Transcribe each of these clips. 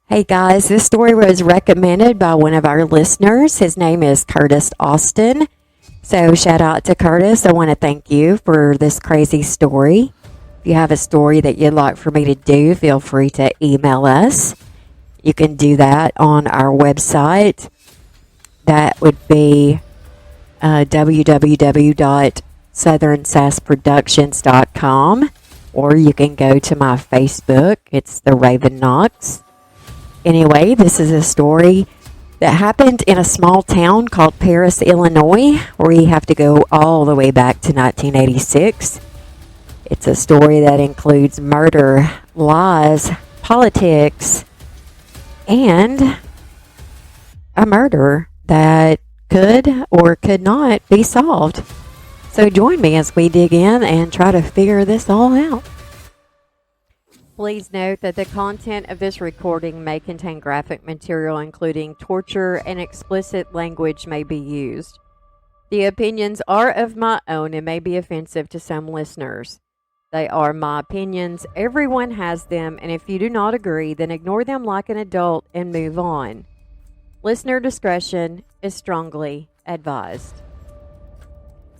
Hey guys, this story was recommended by one of our listeners. His name is Curtis Austin. So shout out to Curtis. I want to thank you for this crazy story. If you have a story that you'd like for me to do, feel free to email us. You can do that on our website. That would be www.southernsassproductions.com, or you can go to my Facebook. It's the Raven Knox. Anyway, this is a story that happened in a small town called Paris, Illinois, where you have to go all the way back to 1986. It's a story that includes murder, lies, politics, and a murder that could or could not be solved. So join me as we dig in and try to figure this all out. Please note that the content of this recording may contain graphic material, including torture, and explicit language may be used. The opinions are of my own and may be offensive to some listeners. They are my opinions. Everyone has them, and if you do not agree, then ignore them like an adult and move on. Listener discretion is strongly advised.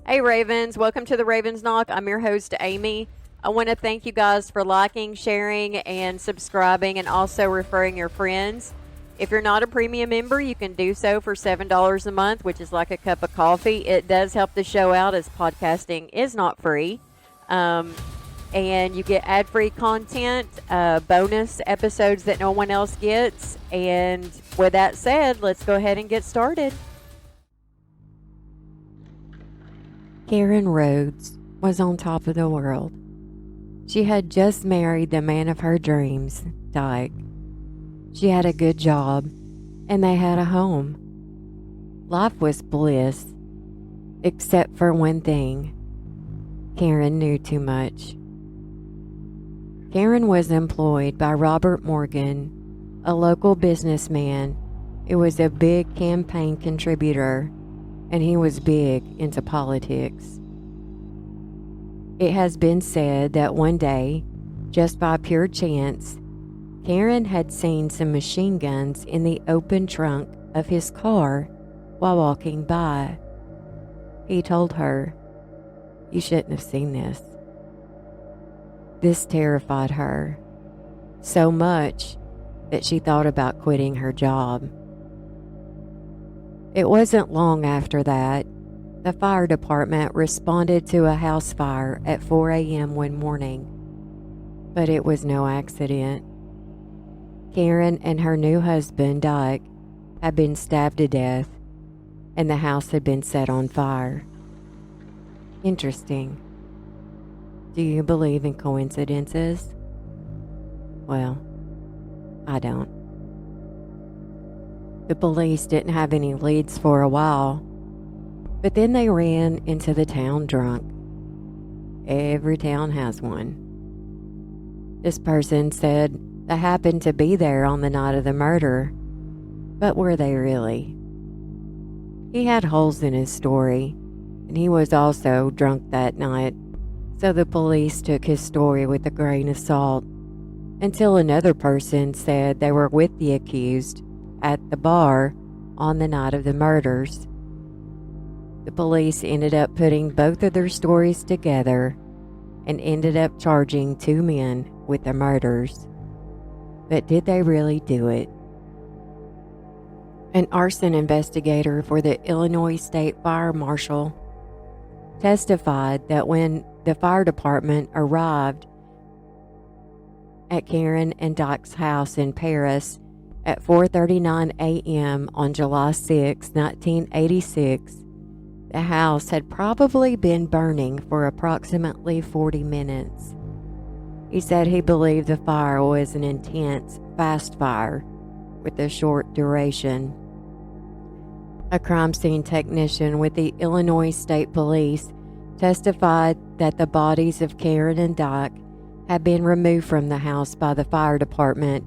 Hey Ravens, welcome to the Ravens Knock. I'm your host, Amy. I want to thank you guys for liking, sharing, and subscribing, and also referring your friends. If you're not a premium member, you can do so for $7 a month, which is like a cup of coffee. It does help the show out, as podcasting is not free. And you get ad-free content, bonus episodes that no one else gets. And with that said, let's go ahead and get started. Karen Rhodes was on top of the world. She had just married the man of her dreams, Dyke. She had a good job, and they had a home. Life was bliss, except for one thing. Karen knew too much. Karen was employed by Robert Morgan, a local businessman who was a big campaign contributor, and he was big into politics. It has been said that one day, just by pure chance, Karen had seen some machine guns in the open trunk of his car while walking by. He told her, "You shouldn't have seen this." This terrified her so much that she thought about quitting her job. It wasn't long after that the fire department responded to a house fire at 4 a.m. one morning, but it was no accident. Karen and her new husband, Dyke, had been stabbed to death, and the house had been set on fire. Interesting. Do you believe in coincidences? Well, I don't. The police didn't have any leads for a while, but then they ran into the town drunk. Every town has one. This person said they happened to be there on the night of the murder, but were they really? He had holes in his story, and he was also drunk that night, so the police took his story with a grain of salt, until another person said they were with the accused at the bar on the night of the murders. The police ended up putting both of their stories together and ended up charging two men with the murders. But did they really do it? An arson investigator for the Illinois State Fire Marshal testified that when the fire department arrived at Karen and Dyke's house in Paris at 4:39 a.m. on July 6, 1986, the house had probably been burning for approximately 40 minutes. He said he believed the fire was an intense, fast fire with a short duration. A crime scene technician with the Illinois State Police testified that the bodies of Karen and Dyke had been removed from the house by the fire department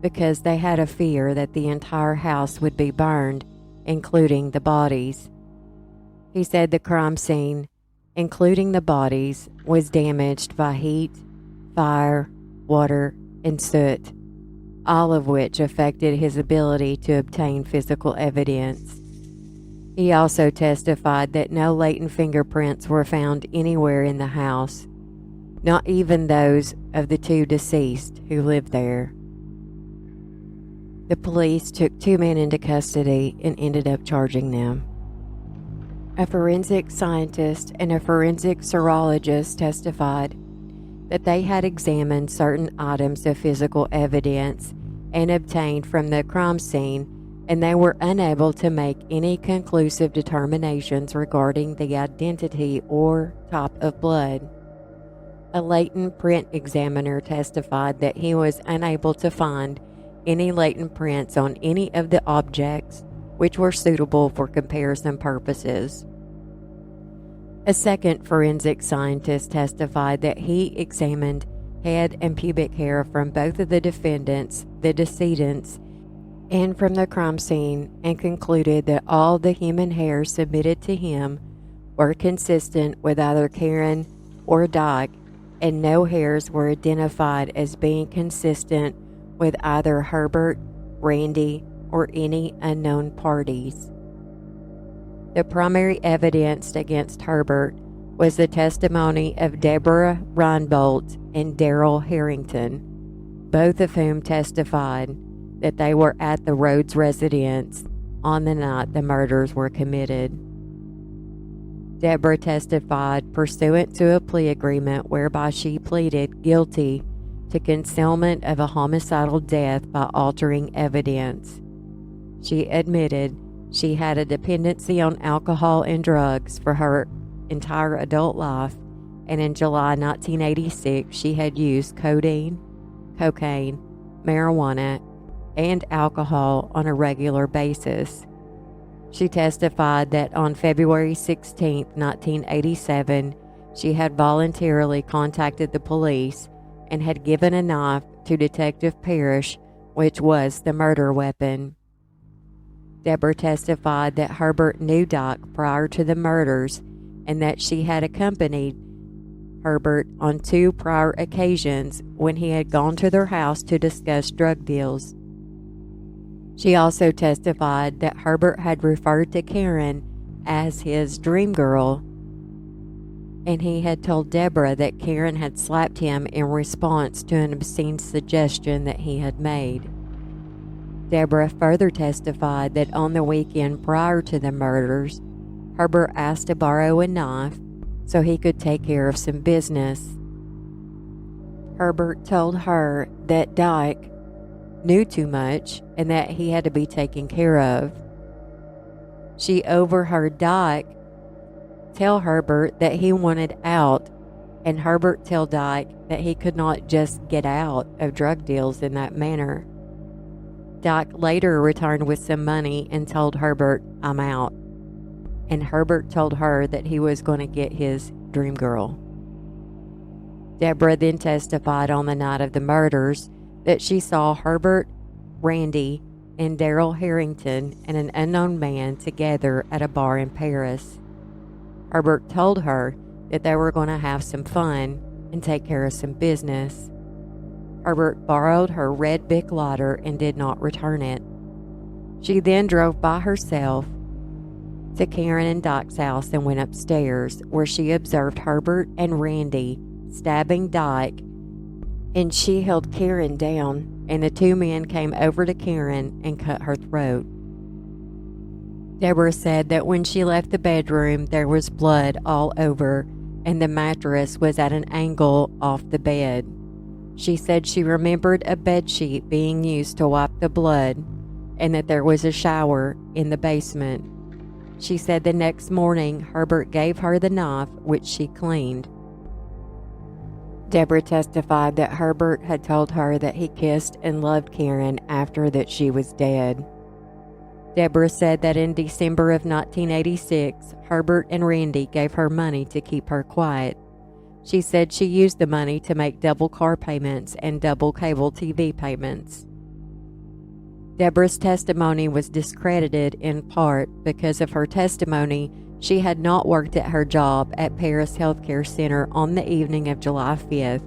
because they had a fear that the entire house would be burned, including the bodies. He said the crime scene, including the bodies, was damaged by heat, fire, water, and soot. all of which affected his ability to obtain physical evidence. He also testified that no latent fingerprints were found anywhere in the house, not even those of the two deceased who lived there. The police took 2 men into custody and ended up charging them. A forensic scientist and a forensic serologist testified that they had examined certain items of physical evidence and obtained from the crime scene, and they were unable to make any conclusive determinations regarding the identity or type of blood. A latent print examiner testified that he was unable to find any latent prints on any of the objects which were suitable for comparison purposes. A second forensic scientist testified that he examined head and pubic hair from both of the defendants, the decedents, and from the crime scene, and concluded that all the human hairs submitted to him were consistent with either Karen or Dyke, and no hairs were identified as being consistent with either Herbert, Randy, or any unknown parties. The primary evidence against Herbert was the testimony of Deborah Reinbold and Darrell Harrington, both of whom testified that they were at the Rhodes residence on the night the murders were committed. Deborah testified pursuant to a plea agreement whereby she pleaded guilty to concealment of a homicidal death by altering evidence. She admitted she had a dependency on alcohol and drugs for her entire adult life, and in July 1986 she had used codeine, cocaine, marijuana, and alcohol on a regular basis. She testified that on February 16, 1987, she had voluntarily contacted the police and had given a knife to Detective Parrish, which was the murder weapon. Deborah testified that Herbert knew Dyke prior to the murders and that she had accompanied Herbert on 2 prior occasions when he had gone to their house to discuss drug deals. She also testified that Herbert had referred to Karen as his dream girl, and he had told Deborah that Karen had slapped him in response to an obscene suggestion that he had made. Deborah further testified that on the weekend prior to the murders, Herbert asked to borrow a knife so he could take care of some business. Herbert told her that Dyke knew too much and that he had to be taken care of. She overheard Dyke tell Herbert that he wanted out, and Herbert tell Dyke that he could not just get out of drug deals in that manner. Dyke later returned with some money and told Herbert, "I'm out." And Herbert told her that he was going to get his dream girl. Deborah then testified on the night of the murders that she saw Herbert, Randy, and Darrell Harrington and an unknown man together at a bar in Paris. Herbert told her that they were going to have some fun and take care of some business. Herbert borrowed her red Bic lighter and did not return it. She then drove by herself to Karen and Dyke's house and went upstairs, where she observed Herbert and Randy stabbing Dyke, and she held Karen down, and the 2 men came over to Karen and cut her throat. Deborah said that when she left the bedroom, there was blood all over, and the mattress was at an angle off the bed. She said she remembered a bedsheet being used to wipe the blood, and that there was a shower in the basement. She said the next morning Herbert gave her the knife, which she cleaned. Deborah testified that Herbert had told her that he kissed and loved Karen after that she was dead. Deborah said that in December of 1986, Herbert and Randy gave her money to keep her quiet. She said she used the money to make double car payments and double cable TV payments. Deborah's testimony was discredited in part because of her testimony she had not worked at her job at Paris Healthcare Center on the evening of July 5th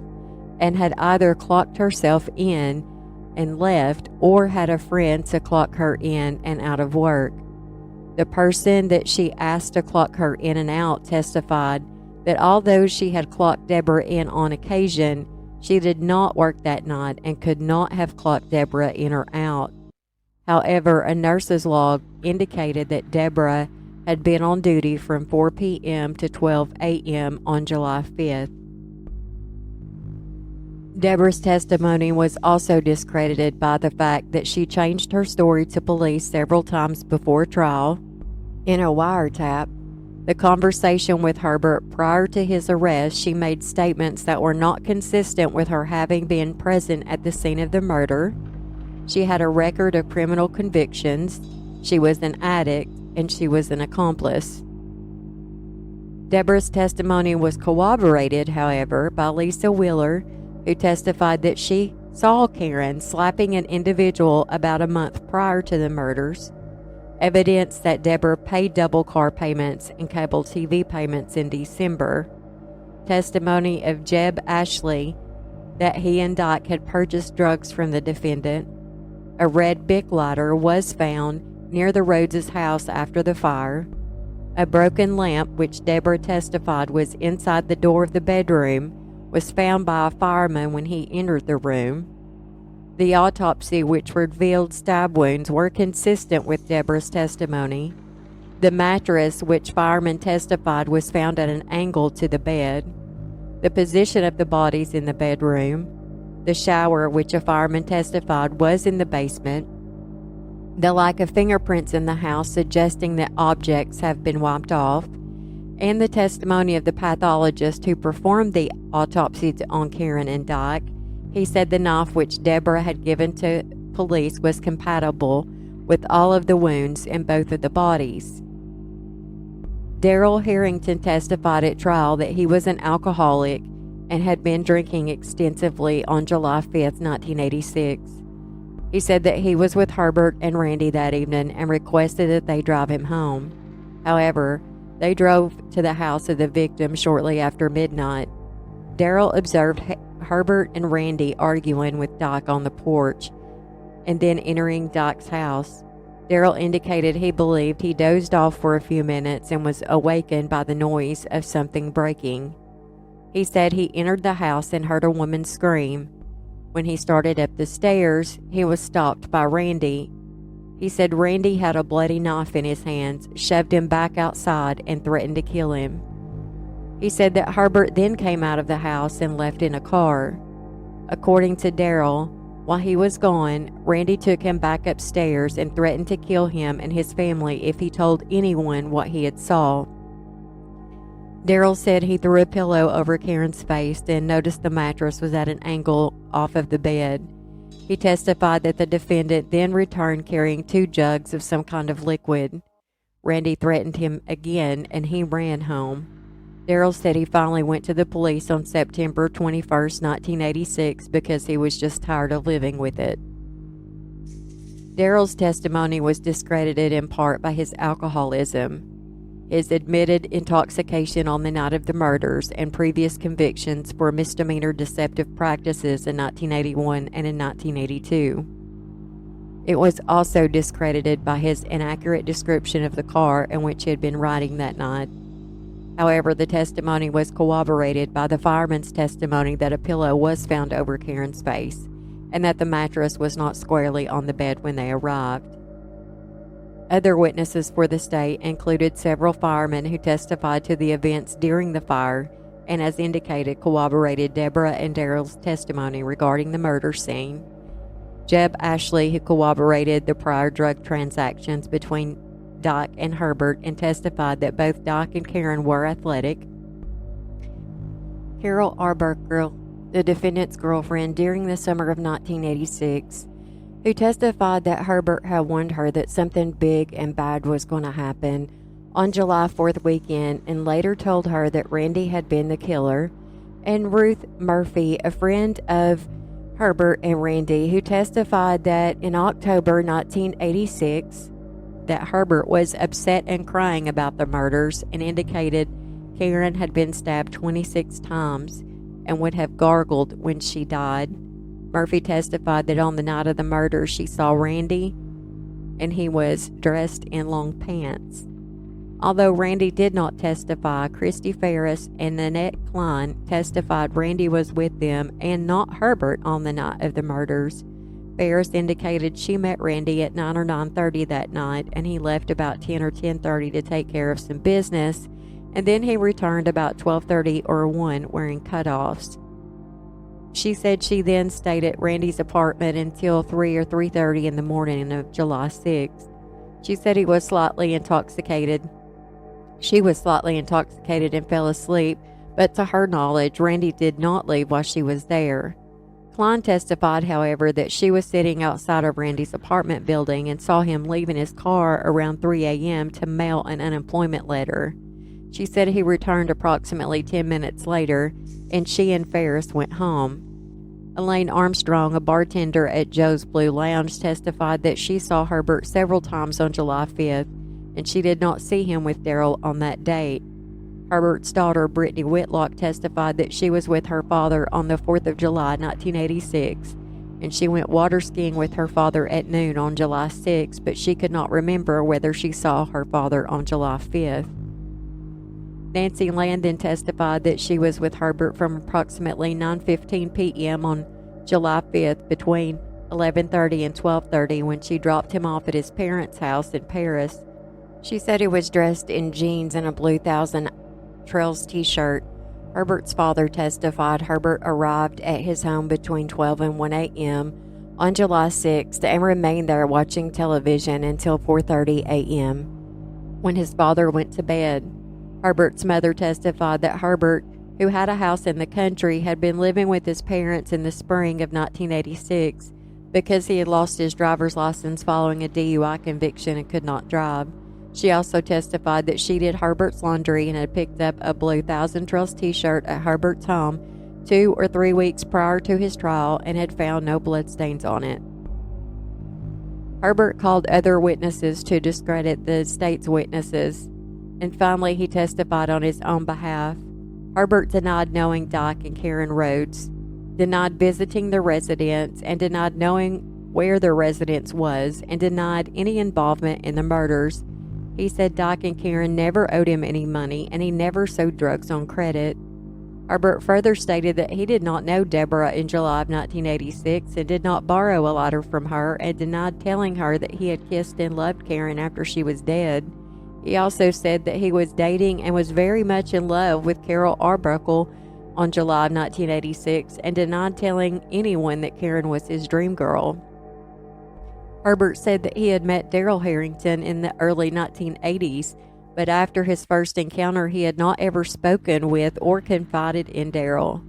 and had either clocked herself in and left, or had a friend to clock her in and out of work. The person that she asked to clock her in and out testified that although she had clocked Deborah in on occasion, she did not work that night and could not have clocked Deborah in or out. However, a nurse's log indicated that Deborah had been on duty from 4 p.m. to 12 a.m. on July 5th. Deborah's testimony was also discredited by the fact that she changed her story to police several times before trial. In a wiretap, the conversation with Herbert prior to his arrest, she made statements that were not consistent with her having been present at the scene of the murder. She had a record of criminal convictions, she was an addict, and she was an accomplice. Deborah's testimony was corroborated, however, by Lisa Wheeler, who testified that she saw Karen slapping an individual about a month prior to the murders, evidence that Deborah paid double car payments and cable TV payments in December, testimony of Jeb Ashley that he and Dyke had purchased drugs from the defendant. A red Bic lighter was found near the Rhodes' house after the fire. A broken lamp, which Deborah testified was inside the door of the bedroom, was found by a fireman when he entered the room. The autopsy, which revealed stab wounds, were consistent with Deborah's testimony. The mattress, which firemen testified was found at an angle to the bed. The position of the bodies in the bedroom. The shower, which a fireman testified was in the basement. The lack of fingerprints in the house suggesting that objects have been wiped off. And the testimony of the pathologist who performed the autopsy on Karen and Dyke. He said the knife which Deborah had given to police was compatible with all of the wounds in both of the bodies. Darrell Harrington testified at trial that he was an alcoholic and had been drinking extensively on July 5th, 1986. He said that he was with Herbert and Randy that evening and requested that they drive him home. However, they drove to the house of the victim shortly after midnight. Darrell observed Herbert and Randy arguing with Dyke on the porch and then entering Dyke's house. Darrell indicated he believed he dozed off for a few minutes and was awakened by the noise of something breaking. He said he entered the house and heard a woman scream. When he started up the stairs, he was stopped by Randy. He said Randy had a bloody knife in his hands, shoved him back outside, and threatened to kill him. He said that Herbert then came out of the house and left in a car. According to Darrell, while he was gone, Randy took him back upstairs and threatened to kill him and his family if he told anyone what he had saw. Darrell said he threw a pillow over Karen's face and noticed the mattress was at an angle off of the bed. He testified that the defendant then returned carrying 2 jugs of some kind of liquid. Randy threatened him again and he ran home. Darrell said he finally went to the police on September 21st, 1986 because he was just tired of living with it. Darrell's testimony was discredited in part by his alcoholism, his admitted intoxication on the night of the murders, and previous convictions for misdemeanor deceptive practices in 1981 and in 1982. It was also discredited by his inaccurate description of the car in which he had been riding that night. However, the testimony was corroborated by the fireman's testimony that a pillow was found over Karen's face and that the mattress was not squarely on the bed when they arrived. Other witnesses for the state included several firemen who testified to the events during the fire and, as indicated, corroborated Deborah and Darrell's testimony regarding the murder scene. Jeb Ashley, who corroborated the prior drug transactions between Dyke and Herbert and testified that both Dyke and Karen were athletic. Carol Arbuckle, the defendant's girlfriend during the summer of 1986, who testified that Herbert had warned her that something big and bad was going to happen on July 4th weekend and later told her that Randy had been the killer, and Ruth Murphy, a friend of Herbert and Randy, who testified that in October 1986 that Herbert was upset and crying about the murders and indicated Karen had been stabbed 26 times and would have gargled when she died. Murphy testified that on the night of the murder, she saw Randy, and he was dressed in long pants. Although Randy did not testify, Christy Ferris and Nanette Klein testified Randy was with them and not Herbert on the night of the murders. Ferris indicated she met Randy at 9 or 9:30 that night, and he left about 10 or 10:30 to take care of some business, and then he returned about 12:30 or 1 wearing cutoffs. She said she then stayed at Randy's apartment until 3 or 3:30 in the morning of July 6th. She said he was slightly intoxicated. She was slightly intoxicated and fell asleep, but to her knowledge, Randy did not leave while she was there. Klein testified, however, that she was sitting outside of Randy's apartment building and saw him leave in his car around 3 a.m. to mail an unemployment letter. She said he returned approximately 10 minutes later, and she and Ferris went home. Elaine Armstrong, a bartender at Joe's Blue Lounge, testified that she saw Herbert several times on July 5th, and she did not see him with Daryl on that date. Herbert's daughter, Brittany Whitlock, testified that she was with her father on the 4th of July, 1986, and she went water skiing with her father at noon on July 6th, but she could not remember whether she saw her father on July 5th. Nancy Landon testified that she was with Herbert from approximately 9:15 p.m. on July 5th between 11:30 and 12:30 when she dropped him off at his parents' house in Paris. She said he was dressed in jeans and a blue Thousand Trails t-shirt. Herbert's father testified Herbert arrived at his home between 12 and 1 a.m. on July 6th and remained there watching television until 4:30 a.m. when his father went to bed. Herbert's mother testified that Herbert, who had a house in the country, had been living with his parents in the spring of 1986 because he had lost his driver's license following a DUI conviction and could not drive. She also testified that she did Herbert's laundry and had picked up a blue Thousand Trails t-shirt at Herbert's home 2 or 3 weeks prior to his trial and had found no bloodstains on it. Herbert called other witnesses to discredit the state's witnesses, and finally he testified on his own behalf. Herbert denied knowing Dyke and Karen Rhodes, denied visiting the residence, and denied knowing where the residence was, and denied any involvement in the murders. He said Dyke and Karen never owed him any money, and he never sold drugs on credit. Herbert further stated that he did not know Deborah in July of 1986 and did not borrow a lighter from her, and denied telling her that he had kissed and loved Karen after she was dead. He also said that he was dating and was very much in love with Carol Arbuckle on July of 1986 and denied telling anyone that Karen was his dream girl. Herbert said that he had met Daryl Harrington in the early 1980s, but after his first encounter he had not ever spoken with or confided in Daryl.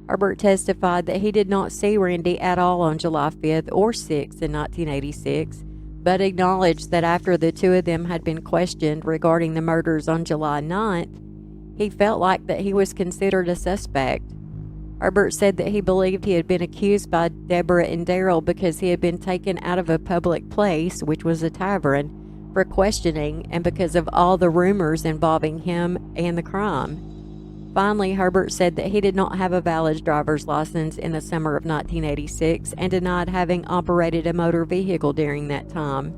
Herbert testified that he did not see Randy at all on July 5th or 6th in 1986, but acknowledged that after the two of them had been questioned regarding the murders on July 9th, he felt like that he was considered a suspect. Herbert said that he believed he had been accused by Deborah and Daryl because he had been taken out of a public place, which was a tavern, for questioning and because of all the rumors involving him and the crime. Finally, Herbert said that he did not have a valid driver's license in the summer of 1986 and denied having operated a motor vehicle during that time.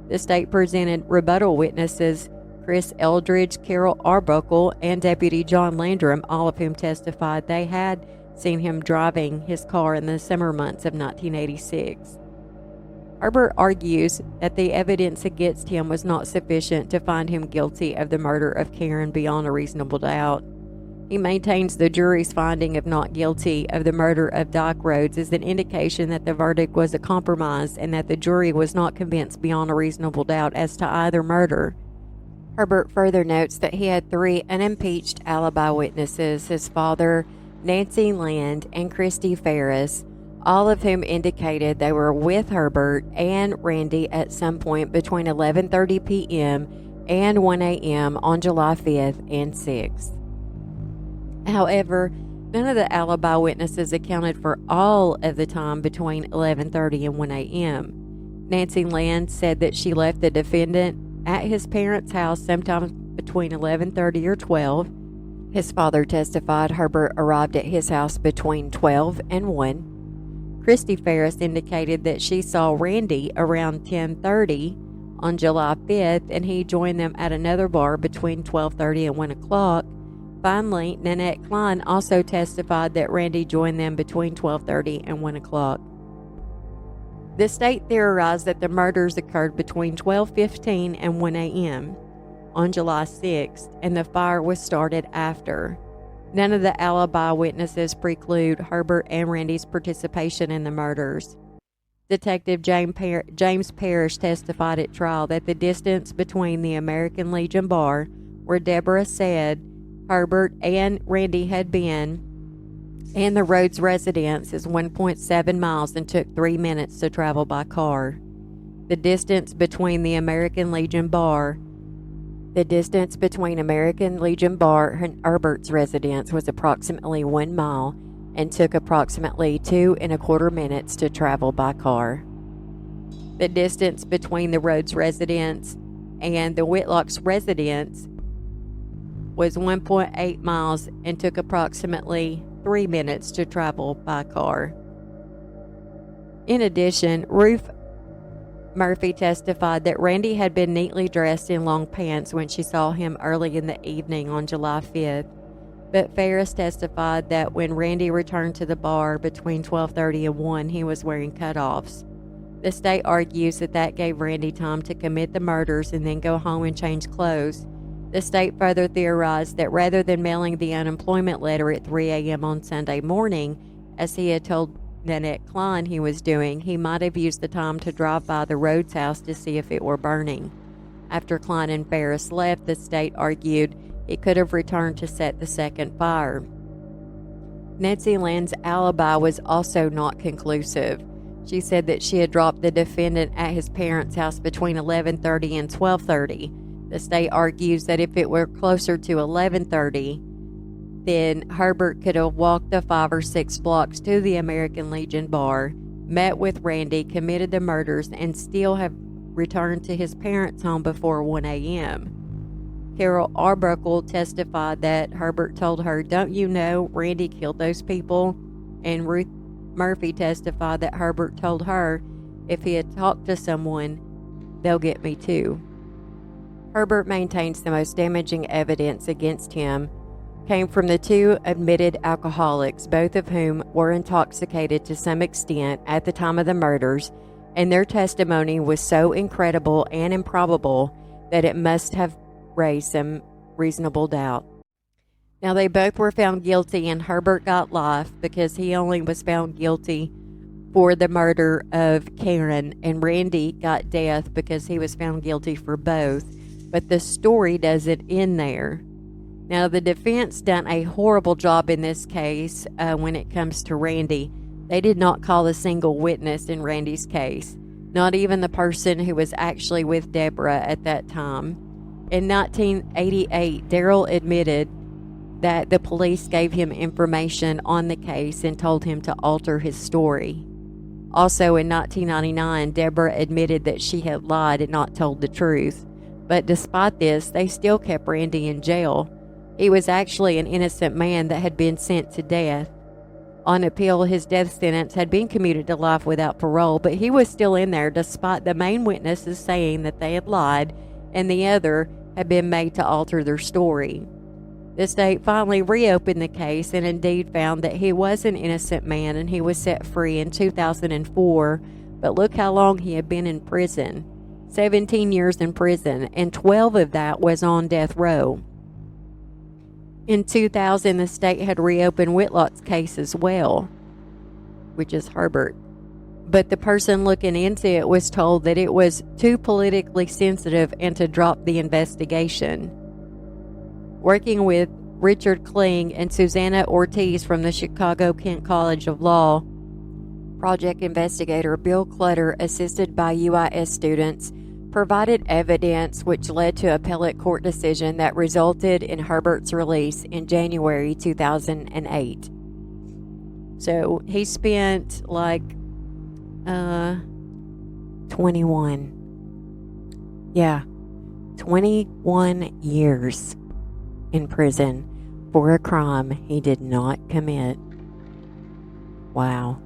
The state presented rebuttal witnesses Chris Eldridge, Carol Arbuckle, and Deputy John Landrum, all of whom testified they had seen him driving his car in the summer months of 1986. Herbert argues that the evidence against him was not sufficient to find him guilty of the murder of Karen beyond a reasonable doubt. He maintains the jury's finding of not guilty of the murder of Dyke Rhodes is an indication that the verdict was a compromise and that the jury was not convinced beyond a reasonable doubt as to either murder. Herbert further notes that he had 3 unimpeached alibi witnesses, his father, Nancy Land, and Christy Ferris, all of whom indicated they were with Herbert and Randy at some point between 11:30 p.m. and 1 a.m. on July 5th and 6th. However, none of the alibi witnesses accounted for all of the time between 11:30 and 1 a.m. Nancy Land said that she left the defendant at his parents' house sometime between 11:30 or 12. His father testified Herbert arrived at his house between 12 and 1. Christy Ferris indicated that she saw Randy around 10:30 on July 5th, and he joined them at another bar between 12:30 and 1 o'clock. Finally, Nanette Klein also testified that Randy joined them between 12:30 and 1 o'clock. The state theorized that the murders occurred between 12:15 and 1 a.m. on July 6th, and the fire was started after. None of the alibi witnesses preclude Herbert and Randy's participation in the murders. Detective James Parrish testified at trial that the distance between the American Legion bar, where Deborah said Herbert and Randy had been, and the Rhodes residence is 1.7 miles and took 3 minutes to travel by car. The distance between American Legion bar and Herbert's residence was approximately 1 mile and took approximately 2.25 minutes to travel by car. The distance between the Rhodes residence and the Whitlock's residence was 1.8 miles and took approximately 3 minutes to travel by car. In addition, Ruth Murphy testified that Randy had been neatly dressed in long pants when she saw him early in the evening on July 5th, but Ferris testified that when Randy returned to the bar between 12:30 and 1, he was wearing cutoffs. The state argues that gave Randy time to commit the murders and then go home and change clothes. The state further theorized that rather than mailing the unemployment letter at 3 a.m. on Sunday morning, as he had told Nanette Klein he was doing, he might have used the time to drive by the Rhodes house to see if it were burning. After Klein and Ferris left, the state argued he could have returned to set the second fire. Nancy Lynn's alibi was also not conclusive. She said that she had dropped the defendant at his parents' house between 11:30 and 12:30. The state argues that if it were closer to 11:30, then Herbert could have walked the 5 or 6 blocks to the American Legion bar, met with Randy, committed the murders, and still have returned to his parents' home before 1 a.m. Carol Arbuckle testified that Herbert told her, "Don't you know Randy killed those people?" And Ruth Murphy testified that Herbert told her, "If he had talked to someone, they'll get me too." Herbert maintains the most damaging evidence against him came from the 2 admitted alcoholics, both of whom were intoxicated to some extent at the time of the murders, and their testimony was so incredible and improbable that it must have raised some reasonable doubt. Now, they both were found guilty, and Herbert got life because he only was found guilty for the murder of Karen, and Randy got death because he was found guilty for both. But the story doesn't end there. Now, the defense done a horrible job in this case when it comes to Randy. They did not call a single witness in Randy's case, not even the person who was actually with Deborah at that time. In 1988, Darrell admitted that the police gave him information on the case and told him to alter his story. Also, in 1999, Deborah admitted that she had lied and not told the truth. But despite this, they still kept Randy in jail. He was actually an innocent man that had been sent to death. On appeal, his death sentence had been commuted to life without parole, but he was still in there despite the main witnesses saying that they had lied and the other had been made to alter their story. The state finally reopened the case and indeed found that he was an innocent man, and he was set free in 2004. But look how long he had been in prison. 17 years in prison, and 12 of that was on death row. In 2000, the state had reopened Whitlock's case as well, which is Herbert. But the person looking into it was told that it was too politically sensitive and to drop the investigation. Working with Richard Kling and Susanna Ortiz from the Chicago Kent College of Law, project investigator Bill Clutter, assisted by UIS students, provided evidence which led to an appellate court decision that resulted in Herbert's release in January 2008. So he spent 21 years in prison for a crime he did not commit. Wow.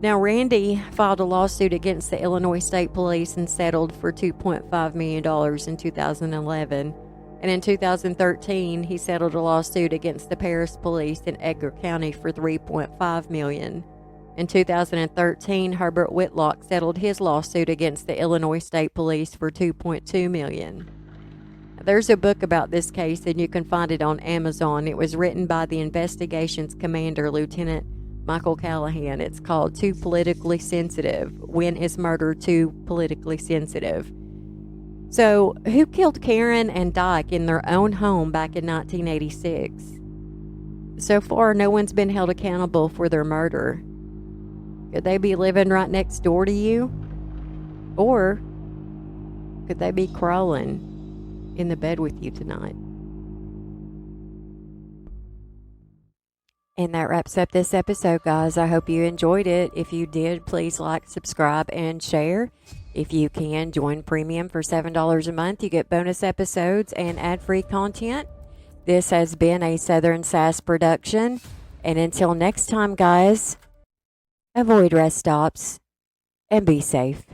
Now, Randy filed a lawsuit against the Illinois State Police and settled for $2.5 million in 2011. And in 2013, he settled a lawsuit against the Paris Police in Edgar County for $3.5 million. In 2013, Herbert Whitlock settled his lawsuit against the Illinois State Police for $2.2 million. There's a book about this case, and you can find it on Amazon. It was written by the investigations commander, Lieutenant Michael Callahan. It's called Too Politically Sensitive. When is Murder Too Politically Sensitive? So, who killed Karen and Dyke in their own home back in 1986? So far, no one's been held accountable for their murder. Could they be living right next door to you? Or could they be crawling in the bed with you tonight? And that wraps up this episode, guys. I hope you enjoyed it. If you did, please like, subscribe, and share. If you can, join Premium for $7 a month. You get bonus episodes and ad-free content. This has been a Southern Sass production. And until next time, guys, avoid rest stops and be safe.